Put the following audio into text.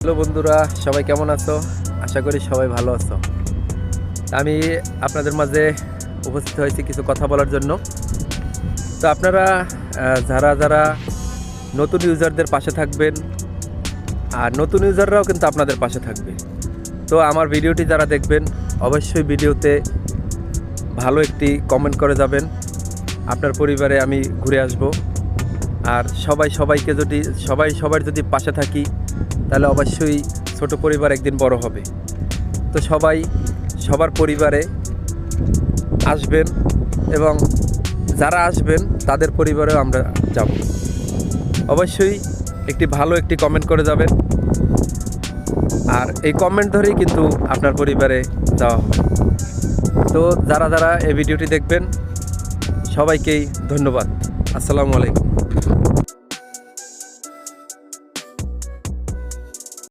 Hello বন্ধুরা, সবাই কেমন আছো? আশা করি সবাই ভালো আছো। আমি আপনাদের মাঝে উপস্থিত হয়েছি কিছু কথা বলার জন্য। তো আপনারা যারা যারা নতুন ইউজারদের পাশে থাকবেন, আর নতুন ইউজাররাও কিন্তু আপনাদের পাশে থাকবে। তো আমার ভিডিওটি যারা দেখবেন, অবশ্যই ভিডিওতে ভালো একটি কমেন্ট করে যাবেন। আপনার পরিবারে আমি ঘুরে আসব। আর সবার যদি পাশে থাকি, তাহলে অবশ্যই ছোট পরিবার একদিন বড় হবে। তো সবার পরিবারে আসবেন, এবং যারা আসবেন তাদের পরিবারেও আমরা যাব। অবশ্যই একটি কমেন্ট করে যাবেন, আর এই কমেন্ট ধরেই কিন্তু আপনার পরিবারে যাওয়া হবে। তো যারা যারা এই ভিডিওটি দেখবেন, সবাইকেই ধন্যবাদ। আসসালামু আলাইকুম।